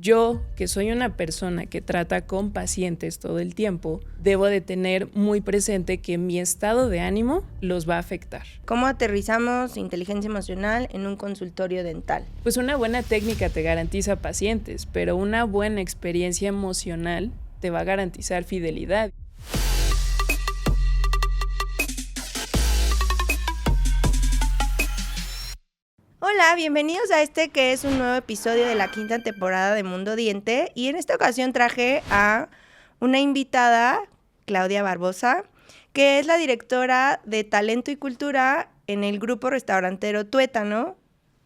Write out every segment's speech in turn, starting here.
yo, que soy una persona que trata con pacientes todo el tiempo, debo de tener muy presente que mi estado de ánimo los va a afectar. ¿Cómo aterrizamos inteligencia emocional en un consultorio dental? Pues una buena técnica te garantiza pacientes, pero una buena experiencia emocional te va a garantizar fidelidad. Hola, bienvenidos a este que es un nuevo episodio de la 5ª temporada de Mundo Diente, y en esta ocasión traje a una invitada, Claudia Barbosa, que es la directora de Talento y Cultura en el grupo restaurantero Tuétano.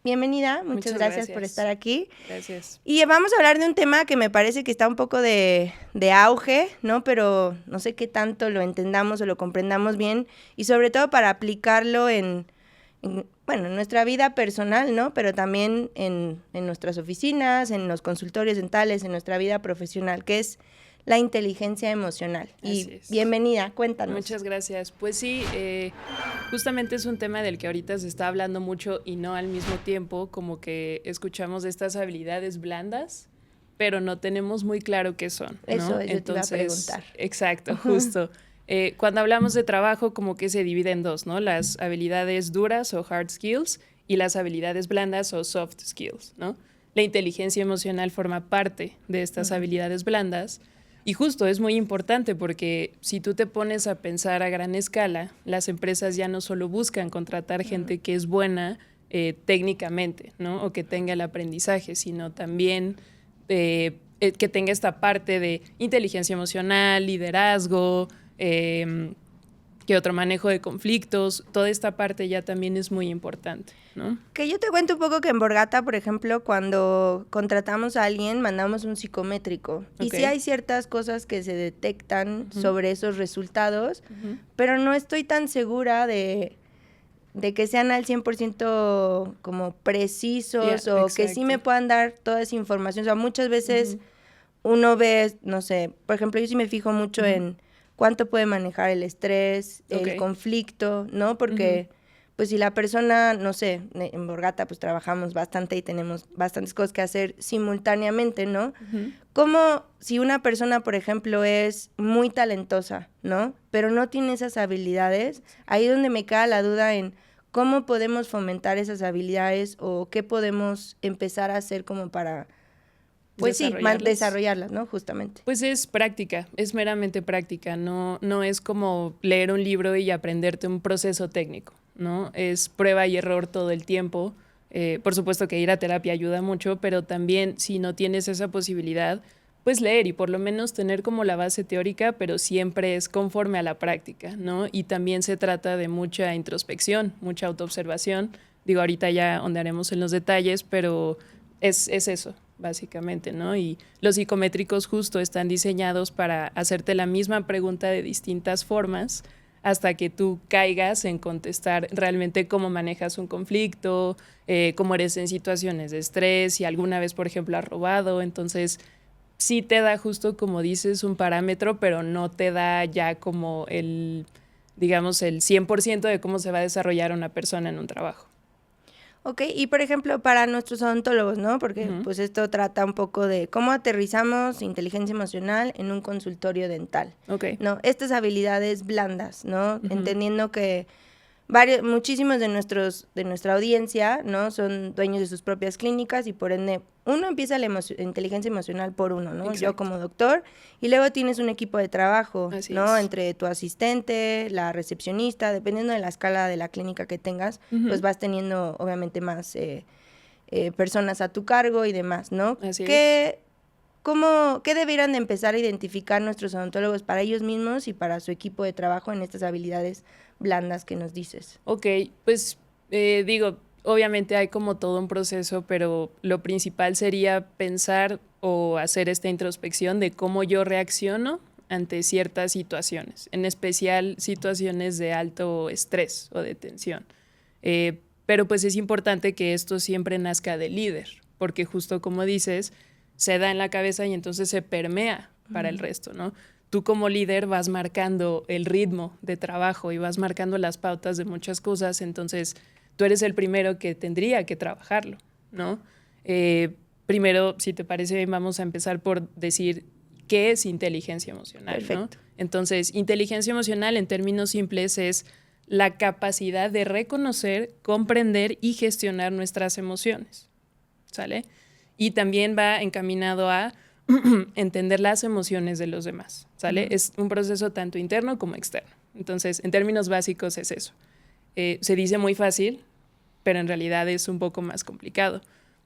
Bienvenida, muchas gracias por estar aquí. Gracias. Y vamos a hablar de un tema que me parece que está un poco de auge, ¿no? Pero no sé qué tanto lo entendamos o lo comprendamos bien, y sobre todo para aplicarlo en nuestra vida personal, ¿no? Pero también en nuestras oficinas, en los consultorios dentales, en nuestra vida profesional, que es la inteligencia emocional. Y bienvenida, cuéntanos. Muchas gracias. Pues sí, justamente es un tema del que ahorita se está hablando mucho y no al mismo tiempo, como que escuchamos estas habilidades blandas, pero no tenemos muy claro qué son, ¿no? Eso te iba a preguntar. Exacto, justo. Cuando hablamos de trabajo, como que se divide en dos, ¿no? Las habilidades duras o hard skills y las habilidades blandas o soft skills, ¿no? La inteligencia emocional forma parte de estas habilidades blandas. Y justo es muy importante porque si tú te pones a pensar a gran escala, las empresas ya no solo buscan contratar gente que es buena técnicamente, ¿no? O que tenga el aprendizaje, sino también que tenga esta parte de inteligencia emocional, liderazgo, que otro manejo de conflictos. Toda esta parte ya también es muy importante, ¿no? Que yo te cuento un poco que en Borgata, por ejemplo, cuando contratamos a alguien, mandamos un psicométrico. Okay. Y sí hay ciertas cosas que se detectan sobre esos resultados, pero no estoy tan segura de que sean al 100% como precisos o que sí me puedan dar toda esa información. O sea, muchas veces uno ve, no sé, por ejemplo, yo sí me fijo mucho en cuánto puede manejar el estrés, el conflicto, ¿no? Porque, pues, si la persona, no sé, en Borgata, pues, trabajamos bastante y tenemos bastantes cosas que hacer simultáneamente, ¿no? Como si una persona, por ejemplo, es muy talentosa, ¿no? Pero no tiene esas habilidades, ahí es donde me queda la duda en cómo podemos fomentar esas habilidades o qué podemos empezar a hacer como para... Pues sí, desarrollarlas, ¿no? Justamente. Pues es práctica, es meramente práctica, no es como leer un libro y aprenderte un proceso técnico, ¿no? Es prueba y error todo el tiempo. Por supuesto que ir a terapia ayuda mucho, pero también si no tienes esa posibilidad, pues leer y por lo menos tener como la base teórica, pero siempre es conforme a la práctica, ¿no? Y también se trata de mucha introspección, mucha autoobservación. Digo, ahorita ya ahondaremos en los detalles, pero es eso, básicamente, ¿no? Y los psicométricos justo están diseñados para hacerte la misma pregunta de distintas formas hasta que tú caigas en contestar realmente cómo manejas un conflicto, cómo eres en situaciones de estrés, si alguna vez, por ejemplo, has robado. Entonces, sí te da justo, como dices, un parámetro, pero no te da ya como digamos, el 100% de cómo se va a desarrollar una persona en un trabajo. Ok, y por ejemplo, para nuestros odontólogos, ¿no? Porque pues esto trata un poco de cómo aterrizamos inteligencia emocional en un consultorio dental. Okay. ¿No? Estas habilidades blandas, ¿no? Entendiendo que muchísimos de nuestra audiencia, ¿no? Son dueños de sus propias clínicas y por ende uno empieza la inteligencia emocional por uno, ¿no? Exacto. Yo como doctor, y luego tienes un equipo de trabajo, así ¿no? Es. Entre tu asistente, la recepcionista, dependiendo de la escala de la clínica que tengas, pues vas teniendo obviamente más personas a tu cargo y demás, ¿no? Así es. ¿Qué debieran de empezar a identificar nuestros odontólogos para ellos mismos y para su equipo de trabajo en estas habilidades blandas que nos dices? Ok, pues digo, obviamente hay como todo un proceso, pero lo principal sería pensar o hacer esta introspección de cómo yo reacciono ante ciertas situaciones, en especial situaciones de alto estrés o de tensión. Pero pues es importante que esto siempre nazca del líder, porque justo como dices, se da en la cabeza y entonces se permea para el resto, ¿no? Tú como líder vas marcando el ritmo de trabajo y vas marcando las pautas de muchas cosas, entonces tú eres el primero que tendría que trabajarlo, ¿no? primero, si te parece bien, vamos a empezar por decir qué es inteligencia emocional, ¿no? Entonces, inteligencia emocional en términos simples es la capacidad de reconocer, comprender y gestionar nuestras emociones, ¿sale? Y también va encaminado a entender las emociones de los demás, ¿sale? Es un proceso tanto interno como externo. Entonces, en términos básicos es eso. Se dice muy fácil, pero en realidad es un poco más complicado.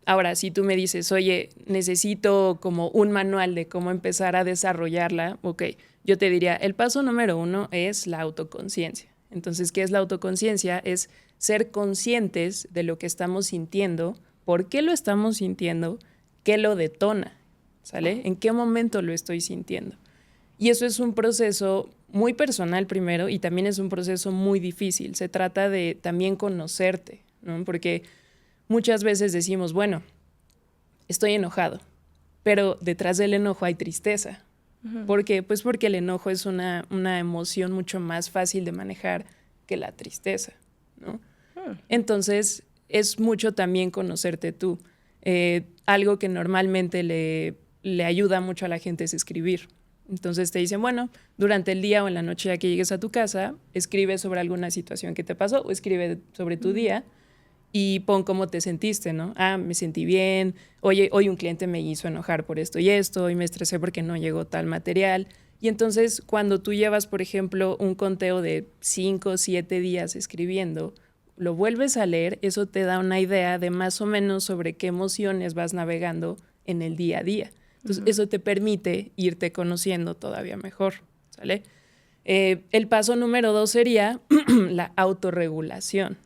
Ahora, si tú me dices, oye, necesito como un manual de cómo empezar a desarrollarla, ok, yo te diría, el paso número 1 es la autoconciencia. Entonces, ¿qué es la autoconciencia? Es ser conscientes de lo que estamos sintiendo, por qué lo estamos sintiendo, qué lo detona, ¿sale? ¿En qué momento lo estoy sintiendo? Y eso es un proceso muy personal primero y también es un proceso muy difícil. Se trata de también conocerte, ¿no? Porque muchas veces decimos, bueno, estoy enojado, pero detrás del enojo hay tristeza. ¿Por qué? Pues porque el enojo es una emoción mucho más fácil de manejar que la tristeza, ¿no? Entonces, es mucho también conocerte tú. Algo que normalmente le ayuda mucho a la gente es escribir. Entonces te dicen, bueno, durante el día o en la noche ya que llegues a tu casa, escribe sobre alguna situación que te pasó o escribe sobre tu día y pon cómo te sentiste, ¿no? Ah, me sentí bien, oye, hoy un cliente me hizo enojar por esto y esto, hoy me estresé porque no llegó tal material. Y entonces cuando tú llevas, por ejemplo, un conteo de 5 o 7 días escribiendo, lo vuelves a leer, eso te da una idea de más o menos sobre qué emociones vas navegando en el día a día. Entonces, eso te permite irte conociendo todavía mejor, ¿sale? El paso número 2 sería la autorregulación,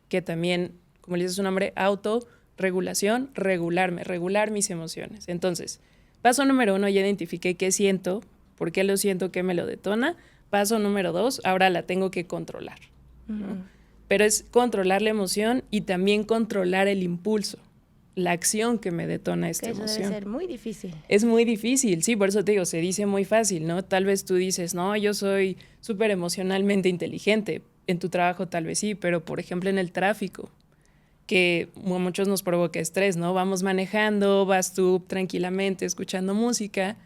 que también, como le dice su nombre, autorregulación, regular mis emociones. Entonces, paso número 1, ya identifiqué qué siento, por qué lo siento, qué me lo detona. Paso número 2, ahora la tengo que controlar, ¿no? Pero es controlar la emoción y también controlar el impulso, la acción que me detona esta emoción. Eso debe ser muy difícil. Es muy difícil, sí, por eso te digo, se dice muy fácil, ¿no? Tal vez tú dices, no, yo soy súper emocionalmente inteligente. En tu trabajo tal vez sí, pero por ejemplo en el tráfico, que a muchos nos provoca estrés, ¿no? Vamos manejando, vas tú tranquilamente escuchando música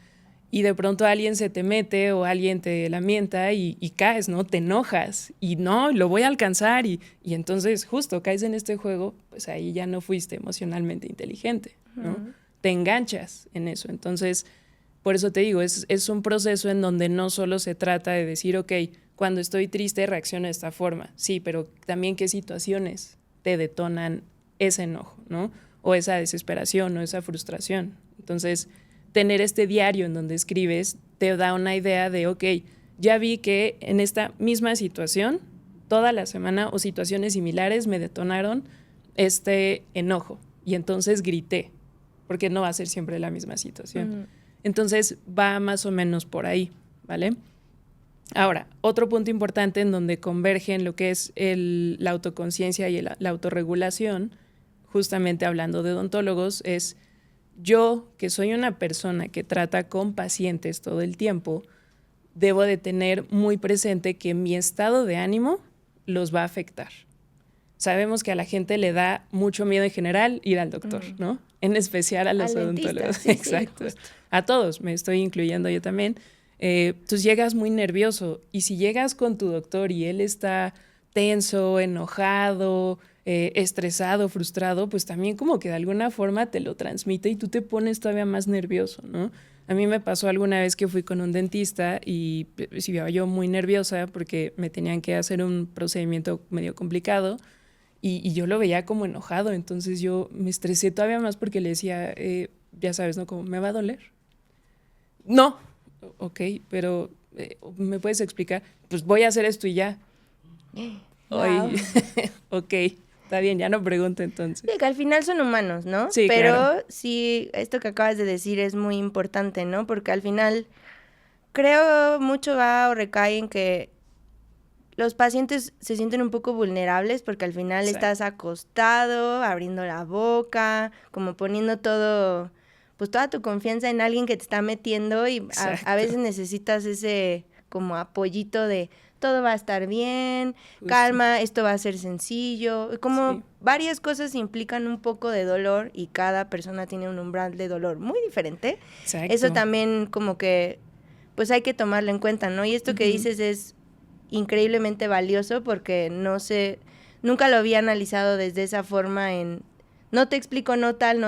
y de pronto alguien se te mete o alguien te lamenta y caes, ¿no? Te enojas y no, lo voy a alcanzar y entonces justo caes en este juego, pues ahí ya no fuiste emocionalmente inteligente, ¿no? Te enganchas en eso. Entonces, por eso te digo, es un proceso en donde no solo se trata de decir, ok, cuando estoy triste reacciono de esta forma, sí, pero también qué situaciones te detonan ese enojo, ¿no? O esa desesperación o esa frustración. Entonces, tener este diario en donde escribes te da una idea de, ok, ya vi que en esta misma situación, toda la semana o situaciones similares me detonaron este enojo y entonces grité, porque no va a ser siempre la misma situación. Entonces va más o menos por ahí, ¿vale? Ahora, otro punto importante en donde convergen lo que es la autoconciencia y la autorregulación, justamente hablando de odontólogos, es yo, que soy una persona que trata con pacientes todo el tiempo, debo de tener muy presente que mi estado de ánimo los va a afectar. Sabemos que a la gente le da mucho miedo en general ir al doctor, ¿no? En especial a los odontólogos. Sí, exacto. Sí, a todos, me estoy incluyendo yo también. Entonces llegas muy nervioso y si llegas con tu doctor y él está tenso, enojado, estresado, frustrado, pues también como que de alguna forma te lo transmite y tú te pones todavía más nervioso, ¿no? A mí me pasó alguna vez que fui con un dentista y iba yo muy nerviosa porque me tenían que hacer un procedimiento medio complicado y yo lo veía como enojado, entonces yo me estresé todavía más porque le decía, ya sabes, ¿no? Como, ¿me va a doler? No. Ok, pero ¿me puedes explicar? Pues voy a hacer esto y ya. Wow. Ok, está bien, ya no pregunto entonces. Sí, que al final son humanos, ¿no? Sí, pero claro. sí, esto que acabas de decir es muy importante, ¿no? Porque al final creo mucho va o recae en que los pacientes se sienten un poco vulnerables porque al final estás acostado, abriendo la boca, como poniendo todo, pues toda tu confianza en alguien que te está metiendo y a veces necesitas ese como apoyito de todo va a estar bien, calma, esto va a ser sencillo, como varias cosas implican un poco de dolor y cada persona tiene un umbral de dolor muy diferente. Exacto. Eso también como que pues hay que tomarlo en cuenta, ¿no? Y esto que dices es increíblemente valioso porque nunca lo había analizado desde esa forma no te explico no tal,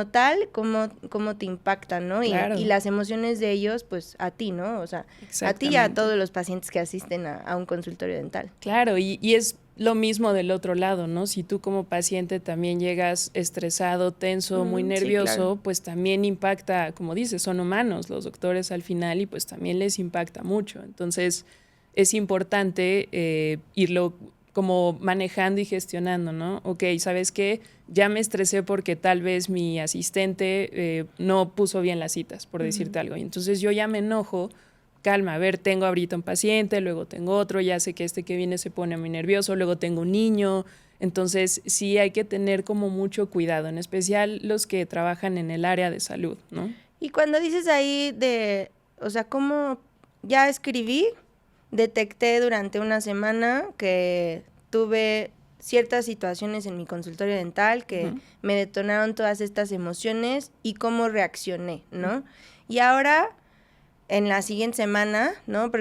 cómo te impactan, ¿no? Claro. Y las emociones de ellos, pues a ti, ¿no? O sea, a ti y a todos los pacientes que asisten a un consultorio dental. Claro, y es lo mismo del otro lado, ¿no? Si tú como paciente también llegas estresado, tenso, muy nervioso, claro. Pues también impacta, como dices, son humanos los doctores al final y pues también les impacta mucho. Entonces es importante irlo como manejando y gestionando, ¿no? Ok, ¿sabes qué? Ya me estresé porque tal vez mi asistente no puso bien las citas, por decirte algo. Y entonces yo ya me enojo, calma, a ver, tengo ahorita un paciente, luego tengo otro, ya sé que este que viene se pone muy nervioso, luego tengo un niño. Entonces sí hay que tener como mucho cuidado, en especial los que trabajan en el área de salud, ¿no? Y cuando dices ahí o sea, ¿cómo ya escribí? Detecté durante una semana que tuve ciertas situaciones en mi consultorio dental que me detonaron todas estas emociones y cómo reaccioné, ¿no? Y ahora, en la siguiente semana, ¿no?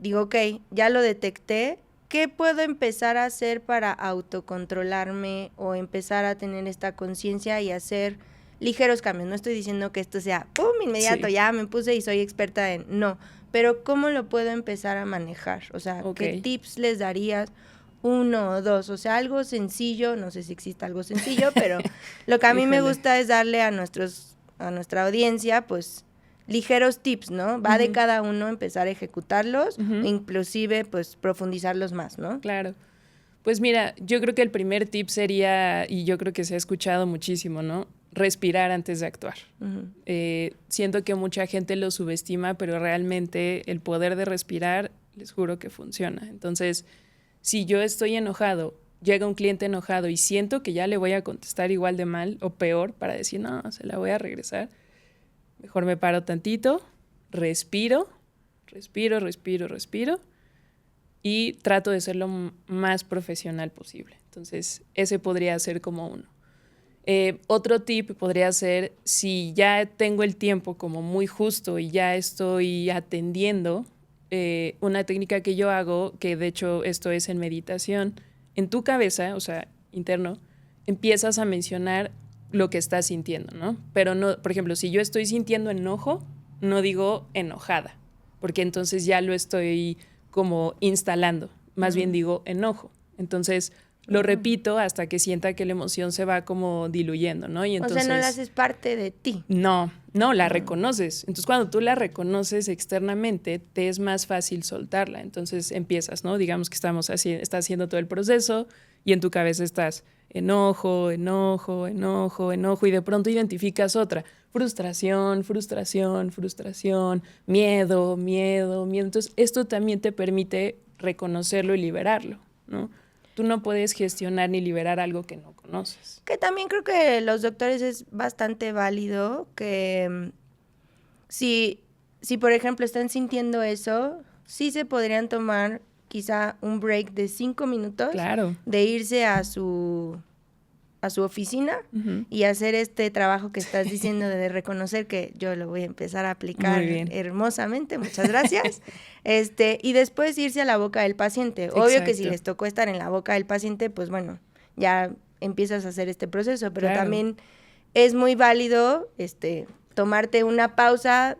Digo, ok, ya lo detecté, ¿qué puedo empezar a hacer para autocontrolarme o empezar a tener esta conciencia y hacer ligeros cambios? No estoy diciendo que esto sea, ¡pum!, inmediato, ya me puse y soy experta en... No, pero ¿cómo lo puedo empezar a manejar? O sea, ¿qué tips les darías? 1 o 2, o sea, algo sencillo, no sé si existe algo sencillo, pero lo que a mí me gusta es darle a nuestra audiencia, pues, ligeros tips, ¿no? Va de cada uno empezar a ejecutarlos, inclusive, pues, profundizarlos más, ¿no? Claro. Pues mira, yo creo que el primer tip sería, y yo creo que se ha escuchado muchísimo, ¿no? Respirar antes de actuar. Siento que mucha gente lo subestima, pero realmente el poder de respirar, les juro que funciona. Entonces, si yo estoy enojado, llega un cliente enojado y siento que ya le voy a contestar igual de mal o peor para decir, no, se la voy a regresar, mejor me paro tantito, respiro y trato de ser lo más profesional posible. Entonces, ese podría ser como uno. Otro tip podría ser, si ya tengo el tiempo como muy justo y ya estoy atendiendo, una técnica que yo hago, que de hecho esto es en meditación, en tu cabeza, o sea, interno, empiezas a mencionar lo que estás sintiendo, ¿no? Pero no, por ejemplo, si yo estoy sintiendo enojo, no digo enojada, porque entonces ya lo estoy como instalando, más bien digo enojo. Entonces lo repito hasta que sienta que la emoción se va como diluyendo, ¿no? Y entonces, o sea, no la haces parte de ti. No, la reconoces. Entonces cuando tú la reconoces externamente, te es más fácil soltarla. Entonces empiezas, ¿no? Digamos que estás haciendo todo el proceso y en tu cabeza estás enojo, y de pronto identificas otra. Frustración, miedo. Entonces, esto también te permite reconocerlo y liberarlo, ¿no? Tú no puedes gestionar ni liberar algo que no conoces. Que también creo que los doctores es bastante válido que si por ejemplo están sintiendo eso, sí se podrían tomar quizá un break de 5 minutos. Claro. De irse a su oficina y hacer este trabajo que estás diciendo de reconocer, que yo lo voy a empezar a aplicar hermosamente, muchas gracias, y después irse a la boca del paciente. Exacto. Obvio que si les tocó estar en la boca del paciente, pues bueno, ya empiezas a hacer este proceso, pero también es muy válido tomarte una pausa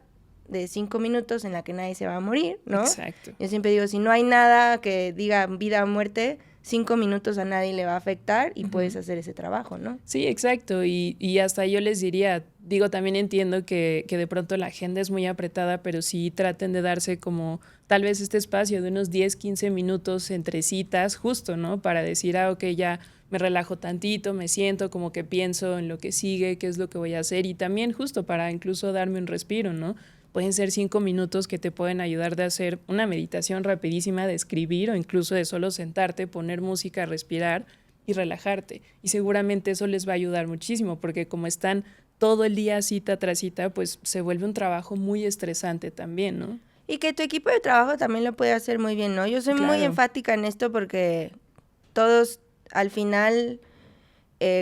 de 5 minutos en la que nadie se va a morir, ¿no? Exacto. Yo siempre digo, si no hay nada que diga vida o muerte, 5 minutos a nadie le va a afectar y puedes hacer ese trabajo, ¿no? Sí, exacto. Y hasta yo les diría, también entiendo que de pronto la agenda es muy apretada, pero sí traten de darse como tal vez este espacio de unos 10, 15 minutos entre citas, justo, ¿no? Para decir, ok, ya me relajo tantito, me siento, como que pienso en lo que sigue, qué es lo que voy a hacer, y también justo para incluso darme un respiro, ¿no? Pueden ser 5 minutos que te pueden ayudar de hacer una meditación rapidísima, de escribir o incluso de solo sentarte, poner música, respirar y relajarte. Y seguramente eso les va a ayudar muchísimo, porque como están todo el día cita tras cita, pues se vuelve un trabajo muy estresante también, ¿no? Y que tu equipo de trabajo también lo puede hacer muy bien, ¿no? Yo soy muy enfática en esto porque todos, al final,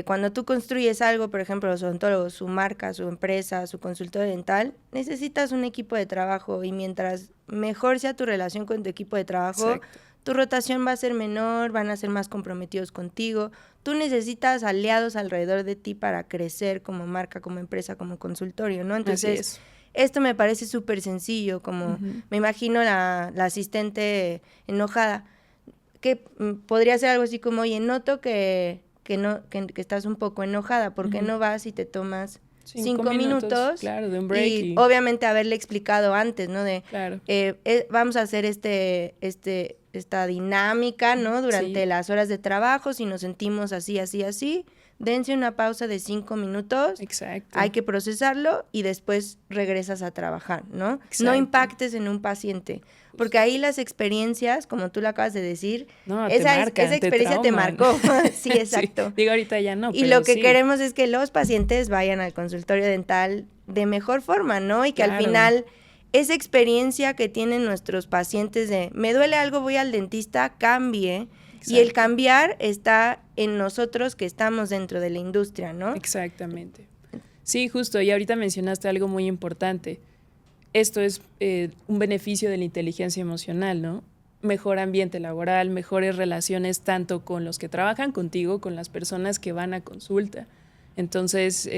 cuando tú construyes algo, por ejemplo, los odontólogos, su marca, su empresa, su consultorio dental, necesitas un equipo de trabajo y mientras mejor sea tu relación con tu equipo de trabajo, exacto, tu rotación va a ser menor, van a ser más comprometidos contigo. Tú necesitas aliados alrededor de ti para crecer como marca, como empresa, como consultorio, ¿no? Entonces, esto me parece súper sencillo, como me imagino la asistente enojada, que podría ser algo así como, oye, noto que estás un poco enojada, ¿por qué no vas y te tomas 5 minutos? Claro, de un break. Y obviamente haberle explicado antes, ¿no? De, claro. Vamos a hacer esta dinámica, ¿no? Durante las horas de trabajo, si nos sentimos así, así, así, dense una pausa de 5 minutos. Exacto. Hay que procesarlo y después regresas a trabajar, ¿no? Exacto. No impactes en un paciente. Porque ahí las experiencias, como tú lo acabas de decir, esa experiencia te marcó. Sí, exacto. Sí. Digo, ahorita ya no, y lo que queremos es que los pacientes vayan al consultorio dental de mejor forma, ¿no? Y que al final esa experiencia que tienen nuestros pacientes de me duele algo, voy al dentista, cambie. Exacto. Y el cambiar está en nosotros que estamos dentro de la industria, ¿no? Exactamente. Sí, justo. Y ahorita mencionaste algo muy importante. Esto es un beneficio de la inteligencia emocional, ¿no? Mejor ambiente laboral, mejores relaciones tanto con los que trabajan contigo, con las personas que van a consulta. Entonces,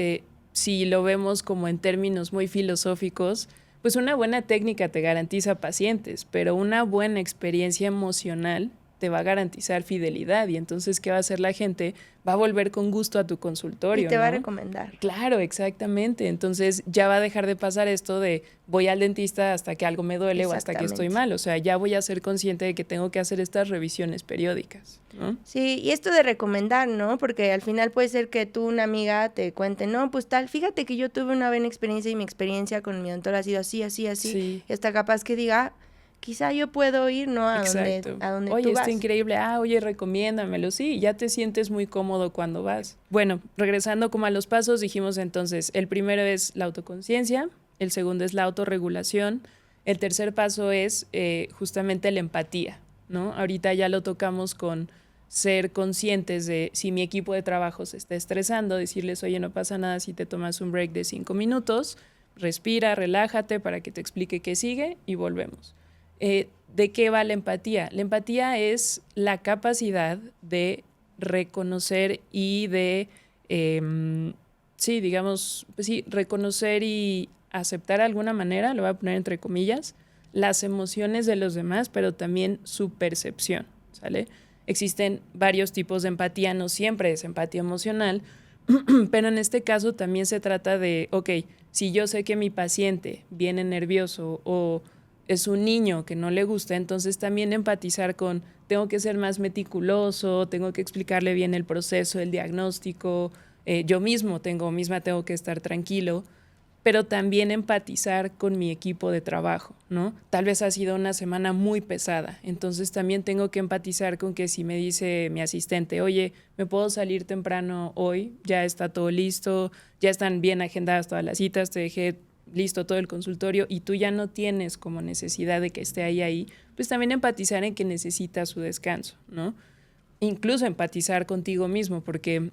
si lo vemos como en términos muy filosóficos, pues una buena técnica te garantiza pacientes, pero una buena experiencia emocional te va a garantizar fidelidad y entonces, ¿qué va a hacer la gente? Va a volver con gusto a tu consultorio, y te va a recomendar. Claro, exactamente. Entonces, ya va a dejar de pasar esto de voy al dentista hasta que algo me duele o hasta que estoy mal. O sea, ya voy a ser consciente de que tengo que hacer estas revisiones periódicas, ¿no? Sí, y esto de recomendar, ¿no? Porque al final puede ser que tú, una amiga, te cuente, no, pues tal, fíjate que yo tuve una buena experiencia y mi experiencia con mi odontóloga ha sido así, así, así. Sí. Y hasta capaz que diga, quizá yo puedo ir, ¿no? A donde tú vas. Oye, está increíble. Oye, recomiéndamelo. Sí, ya te sientes muy cómodo cuando vas. Bueno, regresando como a los pasos, dijimos entonces, el primero es la autoconciencia, el segundo es la autorregulación, el tercer paso es justamente la empatía, ¿no? Ahorita ya lo tocamos con ser conscientes de si mi equipo de trabajo se está estresando, decirles, oye, no pasa nada si te tomas un break de 5 minutos, respira, relájate para que te explique qué sigue y volvemos. ¿De qué va la empatía? La empatía es la capacidad de reconocer y de, reconocer y aceptar de alguna manera, lo voy a poner entre comillas, las emociones de los demás, pero también su percepción, ¿sale? Existen varios tipos de empatía, no siempre es empatía emocional, pero en este caso también se trata de, si yo sé que mi paciente viene nervioso o es un niño que no le gusta, entonces también empatizar con, tengo que ser más meticuloso, tengo que explicarle bien el proceso, el diagnóstico, yo mismo tengo que estar tranquilo, pero también empatizar con mi equipo de trabajo, ¿no? Tal vez ha sido una semana muy pesada, entonces también tengo que empatizar con que si me dice mi asistente, oye, ¿me puedo salir temprano hoy? Ya está todo listo, ya están bien agendadas todas las citas, te dejé listo todo el consultorio y tú ya no tienes como necesidad de que esté ahí, pues también empatizar en que necesitas su descanso, ¿no? Incluso empatizar contigo mismo, porque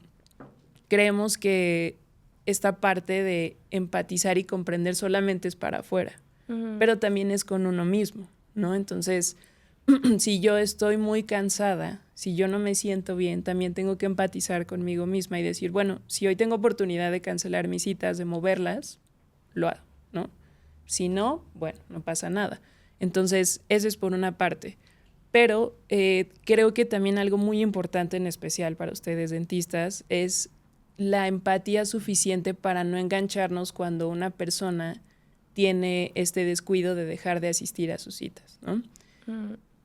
creemos que esta parte de empatizar y comprender solamente es para afuera, pero también es con uno mismo, ¿no? Entonces, si yo estoy muy cansada, si yo no me siento bien, también tengo que empatizar conmigo misma y decir, bueno, si hoy tengo oportunidad de cancelar mis citas, de moverlas, lo hago, ¿no? Si no, bueno, no pasa nada. Entonces, eso es por una parte. Pero creo que también algo muy importante en especial para ustedes dentistas es la empatía suficiente para no engancharnos cuando una persona tiene este descuido de dejar de asistir a sus citas, ¿no?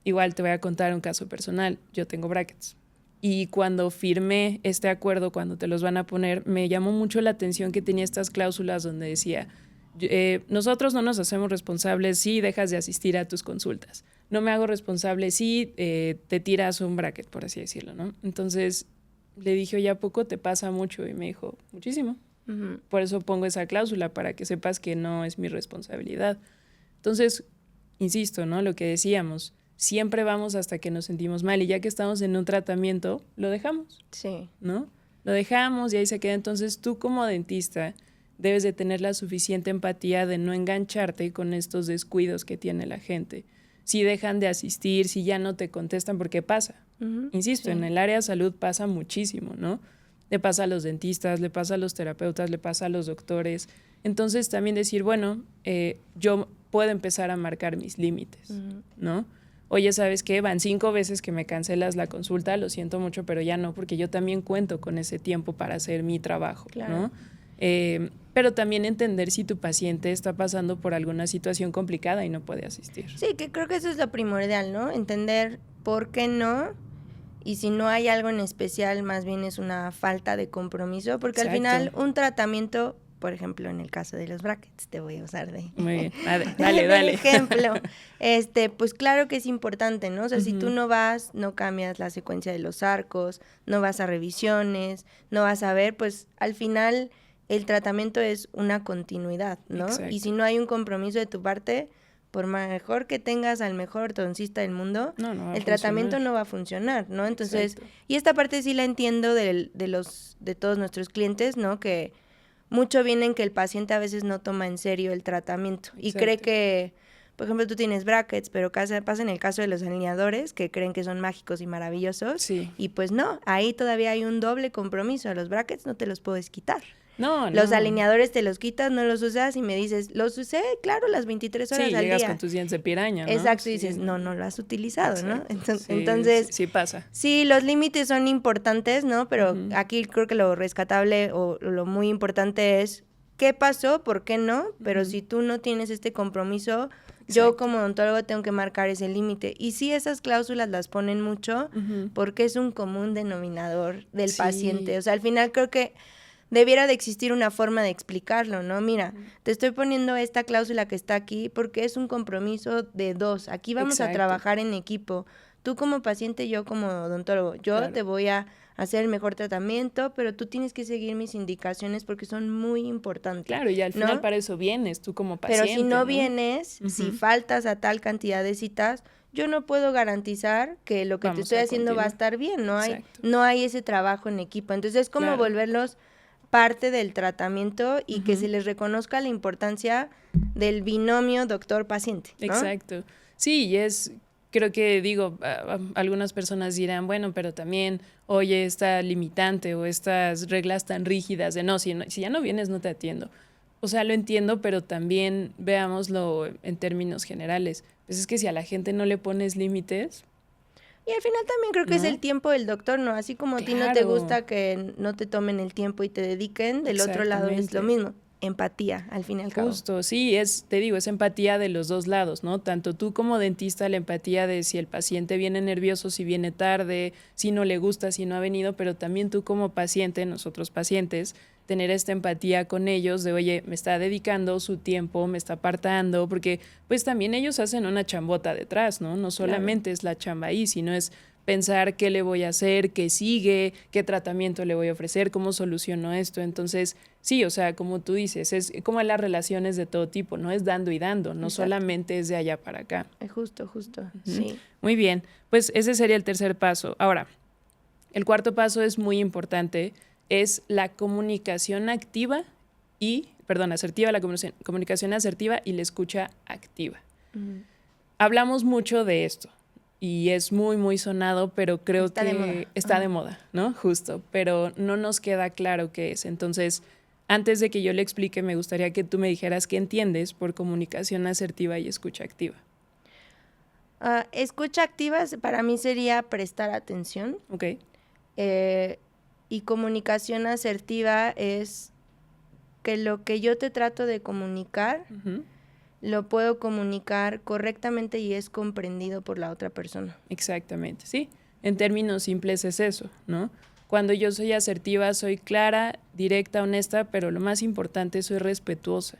Igual te voy a contar un caso personal. Yo tengo brackets. Y cuando firmé este acuerdo, cuando te los van a poner, me llamó mucho la atención que tenía estas cláusulas donde decía, nosotros no nos hacemos responsables si dejas de asistir a tus consultas. No me hago responsable si te tiras un bracket, por así decirlo, ¿no? Entonces le dije, oye, ¿a poco te pasa mucho? Y me dijo, muchísimo. Por eso pongo esa cláusula, para que sepas que no es mi responsabilidad. Entonces, insisto, ¿no? Lo que decíamos, siempre vamos hasta que nos sentimos mal y ya que estamos en un tratamiento, lo dejamos. Sí. ¿No? Lo dejamos y ahí se queda. Entonces tú como dentista debes de tener la suficiente empatía de no engancharte con estos descuidos que tiene la gente. Si dejan de asistir, si ya no te contestan, porque pasa. Insisto, en el área de salud pasa muchísimo, ¿no? Le pasa a los dentistas, le pasa a los terapeutas, le pasa a los doctores. Entonces también decir, bueno, yo puedo empezar a marcar mis límites, ¿no? Oye, ¿sabes qué? Van 5 veces que me cancelas la consulta, lo siento mucho, pero ya no, porque yo también cuento con ese tiempo para hacer mi trabajo, claro. ¿No? Pero también entender si tu paciente está pasando por alguna situación complicada y no puede asistir. Sí, que creo que eso es lo primordial, ¿no? Entender por qué no, y si no hay algo en especial, más bien es una falta de compromiso, porque Exacto. Al final un tratamiento, por ejemplo, en el caso de los brackets, te voy a usar de... Muy bien, dale. ejemplo, pues claro que es importante, ¿no? O sea, si tú no vas, no cambias la secuencia de los arcos, no vas a revisiones, no vas a ver, pues al final el tratamiento es una continuidad, ¿no? Exacto. Y si no hay un compromiso de tu parte, por mejor que tengas al mejor ortodoncista del mundo, el tratamiento no va a funcionar, ¿no? Entonces, Exacto. Y esta parte sí la entiendo de todos nuestros clientes, ¿no? Que mucho viene en que el paciente a veces no toma en serio el tratamiento y Exacto. Cree que, por ejemplo, tú tienes brackets, pero pasa en el caso de los alineadores que creen que son mágicos y maravillosos sí. Y pues no, ahí todavía hay un doble compromiso. Los brackets no te los puedes quitar. No. Los alineadores te los quitas, no los usas y me dices, los usé, claro, las 23 horas al día. Sí, llegas con tus dientes de piraña, ¿no? Exacto, y sí. dices, no lo has utilizado, Exacto. ¿No? Sí, entonces, sí pasa. Sí, los límites son importantes, ¿no? Pero aquí creo que lo rescatable o lo muy importante es qué pasó, por qué no, pero si tú no tienes este compromiso, Exacto. Yo como odontólogo tengo que marcar ese límite. Y sí, esas cláusulas las ponen mucho porque es un común denominador del paciente. O sea, al final creo que debiera de existir una forma de explicarlo, ¿no? Mira, te estoy poniendo esta cláusula que está aquí porque es un compromiso de 2. Aquí vamos Exacto. A trabajar en equipo. Tú como paciente, yo como odontólogo. Yo claro. Te voy a hacer el mejor tratamiento, pero tú tienes que seguir mis indicaciones porque son muy importantes. Claro, y al final para eso vienes, tú como paciente. Pero si no vienes, si faltas a tal cantidad de citas, yo no puedo garantizar que lo que te estoy haciendo va a estar bien. No hay ese trabajo en equipo. Entonces es como volverlos parte del tratamiento y que se les reconozca la importancia del binomio doctor-paciente, ¿no? Exacto. Sí, y creo que algunas personas dirán, bueno, pero también, oye, esta limitante o estas reglas tan rígidas de si ya no vienes no te atiendo. O sea, lo entiendo, pero también veámoslo en términos generales. Pues es que si a la gente no le pones límites... Y al final también creo que es el tiempo del doctor, ¿no? Así como a ti no te gusta que no te tomen el tiempo y te dediquen, del otro lado es lo mismo. Empatía, al fin y al cabo. Justo, sí, es empatía de los dos lados, ¿no? Tanto tú como dentista, la empatía de si el paciente viene nervioso, si viene tarde, si no le gusta, si no ha venido, pero también tú como paciente, nosotros pacientes, tener esta empatía con ellos de, oye, me está dedicando su tiempo, me está apartando, porque pues también ellos hacen una chambota detrás, ¿no? No solamente es la chamba ahí, sino es pensar qué le voy a hacer, qué sigue, qué tratamiento le voy a ofrecer, cómo soluciono esto. Entonces, sí, o sea, como tú dices, es como las relaciones de todo tipo, no es dando y dando, no Exacto. Solamente es de allá para acá. Justo, sí. Muy bien, pues ese sería el tercer paso. Ahora, el cuarto paso es muy importante, es la comunicación asertiva, la comunicación asertiva y la escucha activa. Hablamos mucho de esto. Y es muy, muy sonado, pero creo que está de moda, ¿no? Justo, pero no nos queda claro qué es. Entonces, antes de que yo le explique, me gustaría que tú me dijeras qué entiendes por comunicación asertiva y escucha activa. Escucha activa para mí sería prestar atención. Ok. Y comunicación asertiva es que lo que yo te trato de comunicar... lo puedo comunicar correctamente y es comprendido por la otra persona. Exactamente, sí. En términos simples es eso, ¿no? Cuando yo soy asertiva, soy clara, directa, honesta, pero lo más importante, soy respetuosa.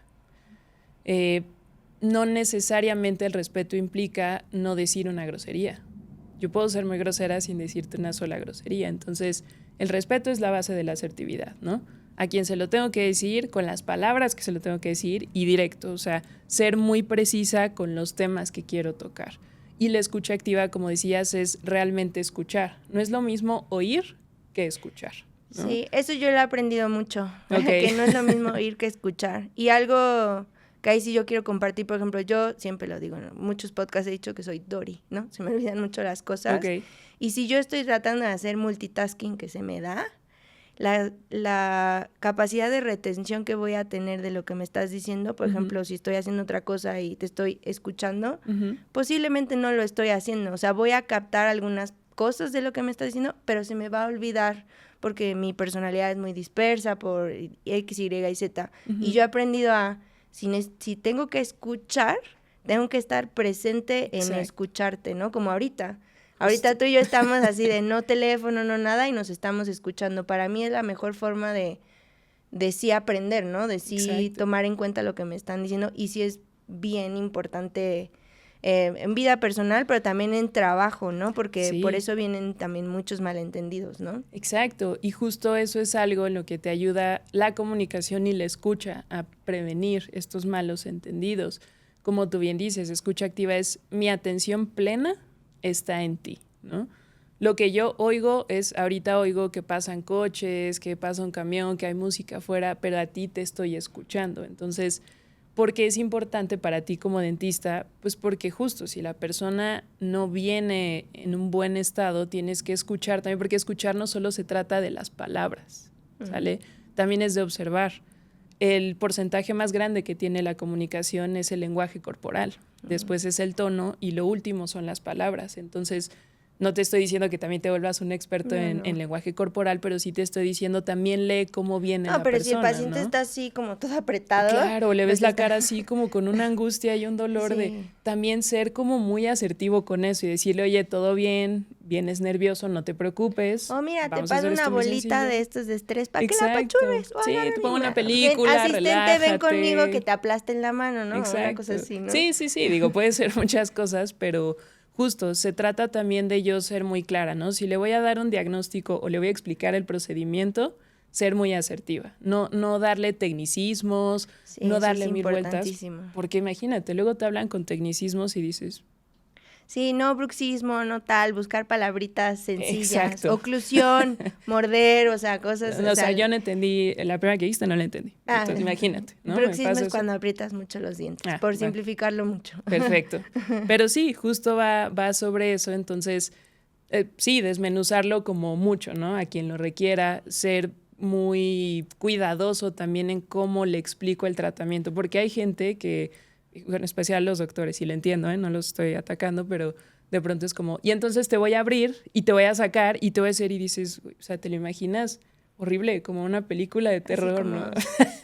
No necesariamente el respeto implica no decir una grosería. Yo puedo ser muy grosera sin decirte una sola grosería. Entonces, el respeto es la base de la asertividad, ¿no? a quien se lo tengo que decir, con las palabras que se lo tengo que decir y directo, o sea, ser muy precisa con los temas que quiero tocar. Y la escucha activa, como decías, es realmente escuchar. No es lo mismo oír que escuchar, ¿no? Sí, eso yo lo he aprendido mucho, que no es lo mismo oír que escuchar. Y algo que ahí sí yo quiero compartir, por ejemplo, yo siempre lo digo, ¿no? Muchos podcasts he dicho que soy Dory, ¿no? Se me olvidan mucho las cosas. Y si yo estoy tratando de hacer multitasking que se me da, la capacidad de retención que voy a tener de lo que me estás diciendo, por ejemplo, si estoy haciendo otra cosa y te estoy escuchando, posiblemente no lo estoy haciendo. O sea, voy a captar algunas cosas de lo que me estás diciendo, pero se me va a olvidar porque mi personalidad es muy dispersa por X, Y y Z. Y yo he aprendido a, si tengo que escuchar, tengo que estar presente en escucharte, ¿no? Como ahorita. Ahorita tú y yo estamos así de no teléfono, no nada, y nos estamos escuchando. Para mí es la mejor forma de sí aprender, ¿no? De sí tomar en cuenta lo que me están diciendo. Y sí es bien importante en vida personal, pero también en trabajo, ¿no? Porque por eso vienen también muchos malentendidos, ¿no? Exacto. Y justo eso es algo en lo que te ayuda la comunicación y la escucha a prevenir estos malos entendidos. Como tú bien dices, escucha activa es mi atención plena está en ti, ¿no? Lo que yo oigo es, ahorita oigo que pasan coches, que pasa un camión, que hay música afuera, pero a ti te estoy escuchando. Entonces, ¿por qué es importante para ti como dentista? Pues porque justo si la persona no viene en un buen estado, tienes que escuchar también, porque escuchar no solo se trata de las palabras, ¿sale? También es de observar. El porcentaje más grande que tiene la comunicación es el lenguaje corporal, después es el tono y lo último son las palabras. Entonces, no te estoy diciendo que también te vuelvas un experto en lenguaje corporal, pero sí te estoy diciendo también lee cómo viene la persona. No, pero si el paciente está así como todo apretado. Claro, le ves la cara así como con una angustia y un dolor de también ser como muy asertivo con eso y decirle, oye, todo bien, vienes nervioso, no te preocupes. Mira, te paso una bolita de estos de estrés para que la apachurres. Sí, te pongo una película, asistente, relájate. Ven conmigo que te aplasten la mano, ¿no? Exacto. Una cosa así, ¿no? Sí, digo, puede ser muchas cosas, pero justo, se trata también de yo ser muy clara, ¿no? Si le voy a dar un diagnóstico o le voy a explicar el procedimiento, ser muy asertiva. No darle tecnicismos, no darle mil vueltas. Porque imagínate, luego te hablan con tecnicismos y dices... Sí, no bruxismo, no tal, buscar palabritas sencillas, oclusión, morder, o sea, cosas... O sea, yo no entendí, la primera que dijiste no la entendí. Entonces, imagínate, ¿no? Bruxismo es cuando aprietas mucho los dientes, por simplificarlo mucho. Perfecto. Pero sí, justo va sobre eso, entonces, sí, desmenuzarlo como mucho, ¿no? A quien lo requiera, ser muy cuidadoso también en cómo le explico el tratamiento, porque hay gente que... en especial los doctores, y lo entiendo, no los estoy atacando, pero de pronto es como, y entonces te voy a abrir y te voy a sacar y te voy a hacer y dices, o sea, ¿te lo imaginas? Horrible, como una película de terror, ¿no?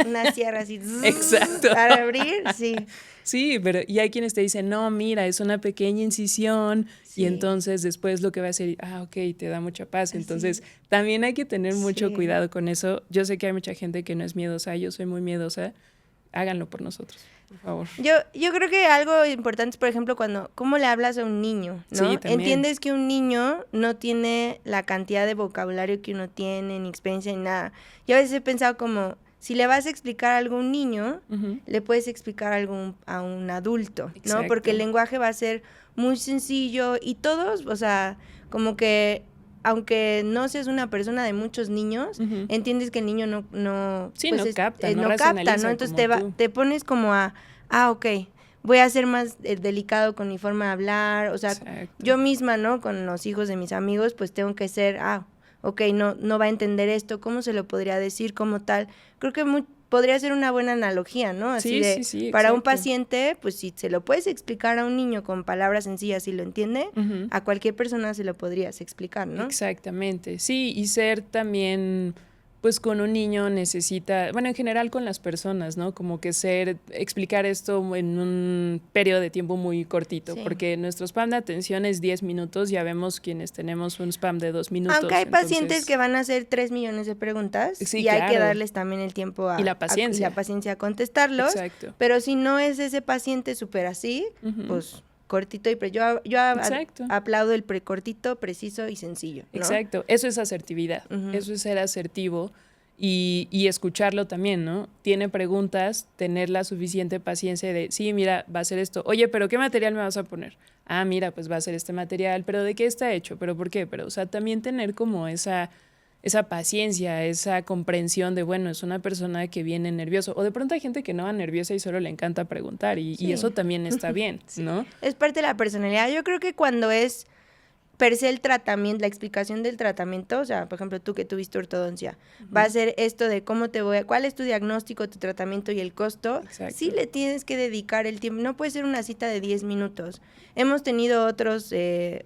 Una sierra así. Exacto. Para abrir, sí. Sí, pero y hay quienes te dicen, no, mira, es una pequeña incisión y entonces después lo que va a hacer, ok, te da mucha paz. Entonces también hay que tener mucho cuidado con eso. Yo sé que hay mucha gente que no es miedosa, yo soy muy miedosa. Háganlo por nosotros, por favor. Yo creo que algo importante es, por ejemplo, cómo le hablas a un niño, ¿no? Sí, también. Entiendes que un niño no tiene la cantidad de vocabulario que uno tiene, ni experiencia, ni nada. Yo a veces he pensado como, si le vas a explicar algo a un niño, le puedes explicar algo a un adulto, ¿no? Exacto. Porque el lenguaje va a ser muy sencillo y todos, o sea, como que... aunque no seas una persona de muchos niños, entiendes que el niño no capta, ¿no? Entonces te pones como ok, voy a ser más delicado con mi forma de hablar, o sea, yo misma, ¿no? Con los hijos de mis amigos, pues tengo que ser, ok, no va a entender esto, ¿cómo se lo podría decir como tal? Creo que podría ser una buena analogía, ¿no? Así para un paciente, pues si se lo puedes explicar a un niño con palabras sencillas y lo entiende, a cualquier persona se lo podrías explicar, ¿no? Exactamente, sí, y ser también, pues con un niño necesita, bueno, en general con las personas, ¿no? Como que explicar esto en un periodo de tiempo muy cortito, porque nuestro spam de atención es 10 minutos, ya vemos quienes tenemos un spam de 2 minutos. Aunque hay pacientes que van a hacer 3 millones de preguntas y hay que darles también el tiempo y la paciencia a contestarlos. Exacto. Pero si no es ese paciente súper así, pues cortito y yo aplaudo el cortito, preciso y sencillo, ¿no? Exacto, eso es asertividad, eso es ser asertivo y escucharlo también, ¿no? Tiene preguntas, tener la suficiente paciencia de, sí, mira, va a ser esto. Oye, ¿pero qué material me vas a poner? Ah, mira, pues va a ser este material, pero ¿de qué está hecho? ¿Pero por qué? Pero, o sea, también tener como esa paciencia, esa comprensión de, bueno, es una persona que viene nervioso. O de pronto hay gente que no va nerviosa y solo le encanta preguntar y eso también está bien, ¿no? Es parte de la personalidad. Yo creo que cuando es per se el tratamiento, la explicación del tratamiento, o sea, por ejemplo, tú que tuviste ortodoncia, va a ser esto de cuál es tu diagnóstico, tu tratamiento y el costo. Exacto. Sí le tienes que dedicar el tiempo, no puede ser una cita de 10 minutos. Hemos tenido otros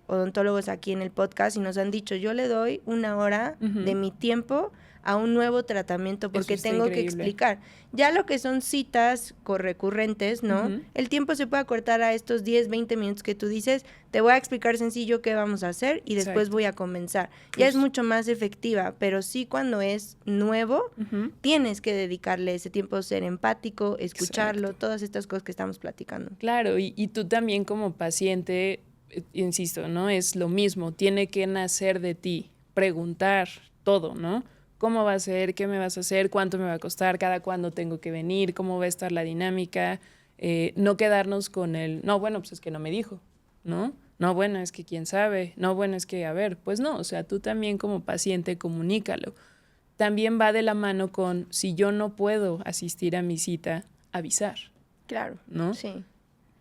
odontólogos aquí en el podcast y nos han dicho, yo le doy 1 hora de mi tiempo a un nuevo tratamiento porque tengo que explicar. Ya lo que son citas recurrentes, ¿no? El tiempo se puede acortar a estos 10, 20 minutos que tú dices, te voy a explicar sencillo qué vamos a hacer y después voy a comenzar. Ya es mucho más efectiva, pero sí cuando es nuevo, tienes que dedicarle ese tiempo, ser empático, escucharlo, todas estas cosas que estamos platicando. Claro, y tú también como paciente, insisto, ¿no? Es lo mismo, tiene que nacer de ti, preguntar todo, ¿no? ¿Cómo va a ser? ¿Qué me vas a hacer? ¿Cuánto me va a costar? ¿Cada cuándo tengo que venir? ¿Cómo va a estar la dinámica? No quedarnos con no, bueno, pues es que no me dijo, ¿no? No, bueno, es que quién sabe. No, bueno, es que, a ver, pues no, o sea, tú también como paciente comunícalo. También va de la mano con, si yo no puedo asistir a mi cita, avisar. Claro, ¿no? Sí.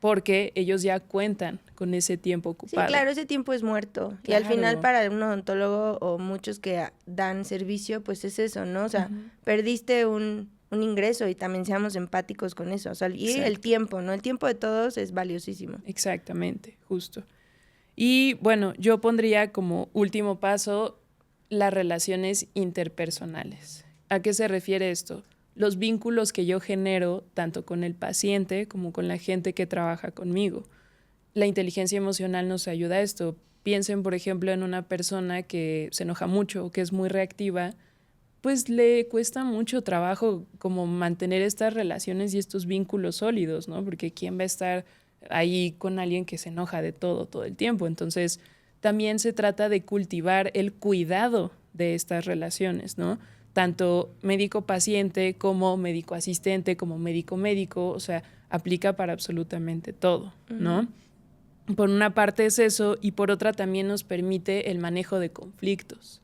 Porque ellos ya cuentan con ese tiempo ocupado. Sí, claro, ese tiempo es muerto. Claro. Y al final para un odontólogo o muchos que dan servicio, pues es eso, ¿no? O sea, perdiste un ingreso y también seamos empáticos con eso. O sea, y el tiempo, ¿no? El tiempo de todos es valiosísimo. Exactamente, justo. Y bueno, yo pondría como último paso las relaciones interpersonales. ¿A qué se refiere esto? Los vínculos que yo genero tanto con el paciente como con la gente que trabaja conmigo. La inteligencia emocional nos ayuda a esto. Piensen, por ejemplo, en una persona que se enoja mucho o que es muy reactiva, pues le cuesta mucho trabajo como mantener estas relaciones y estos vínculos sólidos, ¿no? Porque ¿quién va a estar ahí con alguien que se enoja de todo el tiempo? Entonces, también se trata de cultivar el cuidado de estas relaciones, ¿no? Tanto médico-paciente como médico-asistente, como médico-médico, o sea, aplica para absolutamente todo, ¿no? Por una parte es eso y por otra también nos permite el manejo de conflictos,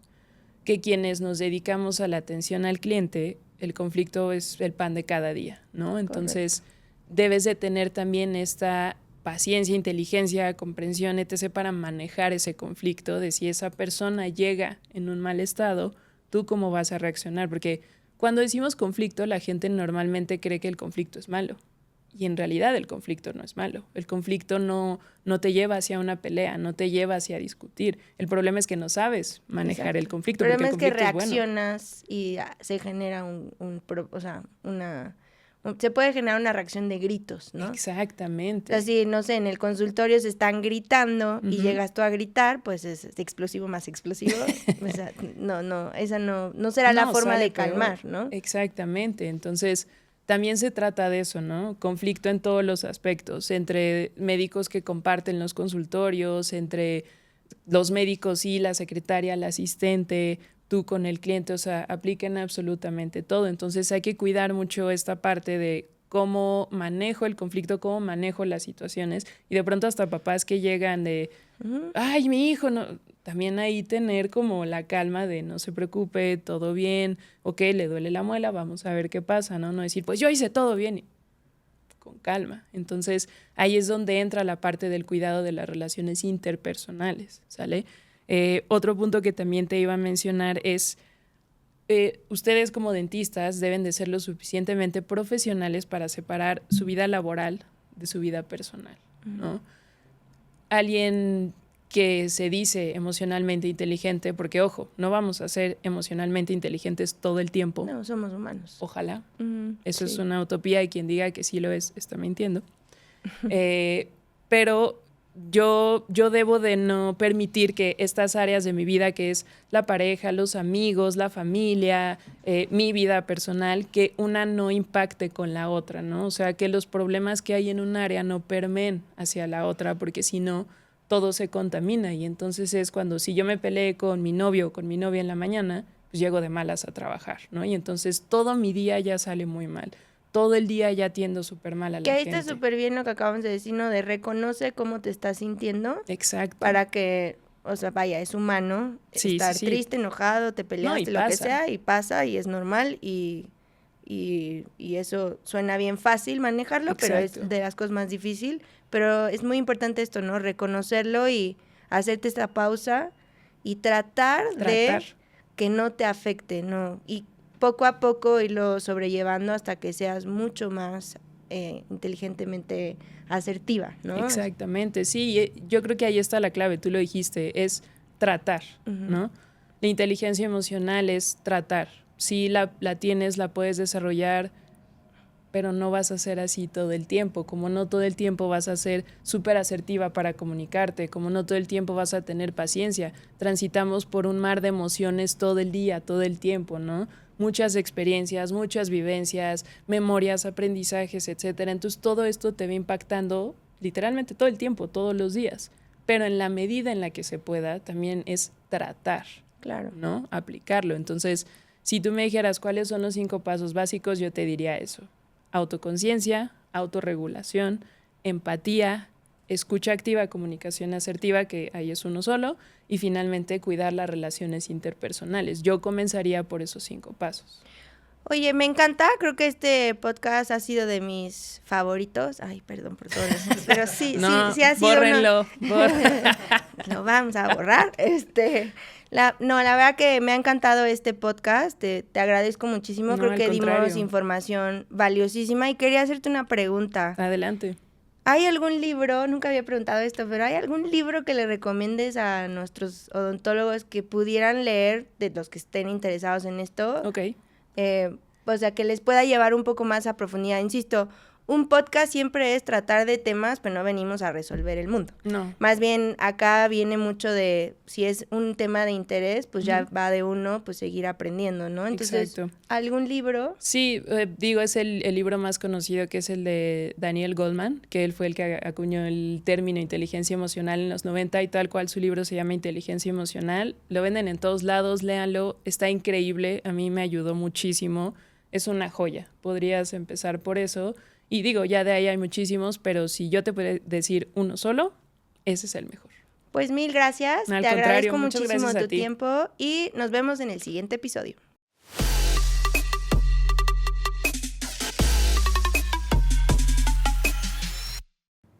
que quienes nos dedicamos a la atención al cliente, el conflicto es el pan de cada día, ¿no? Entonces, debes de tener también esta paciencia, inteligencia, comprensión, etc. para manejar ese conflicto de si esa persona llega en un mal estado, tú cómo vas a reaccionar, porque cuando decimos conflicto, la gente normalmente cree que el conflicto es malo. Y en realidad el conflicto no es malo. El conflicto no te lleva hacia una pelea, no te lleva hacia discutir. El problema es que no sabes manejar el conflicto. El problema es que reaccionas y se genera se puede generar una reacción de gritos, ¿no? Exactamente. Así, no sé, en el consultorio se están gritando y llegas tú a gritar, pues es explosivo más explosivo. O sea, esa no será la forma de calmar, ¿no? Exactamente. Entonces, también se trata de eso, ¿no? Conflicto en todos los aspectos, entre médicos que comparten los consultorios, entre los médicos y la secretaria, la asistente, tú con el cliente, o sea, apliquen absolutamente todo. Entonces hay que cuidar mucho esta parte de cómo manejo el conflicto, cómo manejo las situaciones. Y de pronto hasta papás que llegan de, ay, mi hijo, no. También ahí tener como la calma de no se preocupe, todo bien, ok, le duele la muela, vamos a ver qué pasa, ¿no? No decir, pues yo hice todo bien, con calma. Entonces ahí es donde entra la parte del cuidado de las relaciones interpersonales, ¿sale? Otro punto que también te iba a mencionar es, ustedes como dentistas deben de ser lo suficientemente profesionales para separar su vida laboral de su vida personal, ¿no? Alguien que se dice emocionalmente inteligente, porque ojo, no vamos a ser emocionalmente inteligentes todo el tiempo. No, somos humanos. Ojalá. Eso es una utopía y quien diga que sí lo es, está mintiendo. Pero yo debo de no permitir que estas áreas de mi vida, que es la pareja, los amigos, la familia, mi vida personal, que una no impacte con la otra, ¿no? O sea, que los problemas que hay en un área no permeen hacia la otra, porque si no, todo se contamina. Y entonces es cuando si yo me peleé con mi novio o con mi novia en la mañana, pues llego de malas a trabajar, ¿no? Y entonces todo mi día ya sale muy mal. Todo el día ya atiendo súper mal a la gente. Que ahí está súper bien lo que acabamos de decir, ¿no? De reconoce cómo te estás sintiendo. Exacto. Para que, o sea, vaya, es humano estar triste, enojado, te peleaste, lo que sea, y pasa, y es normal, y eso suena bien fácil manejarlo, pero es de las cosas más difíciles. Pero es muy importante esto, ¿no? Reconocerlo y hacerte esta pausa y tratar de que no te afecte, ¿no? Y poco a poco irlo sobrellevando hasta que seas mucho más inteligentemente asertiva, ¿no? Exactamente, sí, yo creo que ahí está la clave, tú lo dijiste, es tratar, ¿no? La inteligencia emocional es tratar. Sí, la tienes, la puedes desarrollar, pero no vas a ser así todo el tiempo, como no todo el tiempo vas a ser súper asertiva para comunicarte, como no todo el tiempo vas a tener paciencia. Transitamos por un mar de emociones todo el día, todo el tiempo, ¿no? Muchas experiencias, muchas vivencias, memorias, aprendizajes, etcétera. Entonces todo esto te va impactando literalmente todo el tiempo, todos los días. Pero en la medida en la que se pueda, también es tratar, ¿no? Aplicarlo. Entonces, si tú me dijeras cuáles son los 5 pasos básicos, yo te diría eso. Autoconciencia, autorregulación, empatía, escucha activa, comunicación asertiva, que ahí es uno solo, y finalmente cuidar las relaciones interpersonales. Yo comenzaría por esos 5 pasos. Oye, me encanta, creo que este podcast ha sido de mis favoritos. Ay, perdón por todo eso, pero sí, no, sí ha sido bórrenlo. Lo vamos a borrar. La verdad que me ha encantado este podcast, te agradezco muchísimo, creo que dimos información valiosísima y quería hacerte una pregunta. Adelante. ¿Hay algún libro, nunca había preguntado esto, pero hay algún libro que le recomiendes a nuestros odontólogos que pudieran leer, de los que estén interesados en esto? Ok. O sea, que les pueda llevar un poco más a profundidad. Insisto, un podcast siempre es tratar de temas, pero no venimos a resolver el mundo. No. Más bien, acá viene mucho de, si es un tema de interés, pues ya va de uno, pues seguir aprendiendo, ¿no? Entonces, ¿algún libro? Sí, es el libro más conocido, que es el de Daniel Goleman, que él fue el que acuñó el término inteligencia emocional en los 90 y tal cual su libro se llama Inteligencia Emocional. Lo venden en todos lados, léanlo, está increíble, a mí me ayudó muchísimo, es una joya, podrías empezar por eso. Y ya de ahí hay muchísimos, pero si yo te puedo decir uno solo, ese es el mejor. Pues mil gracias, te agradezco muchísimo tu tiempo y nos vemos en el siguiente episodio.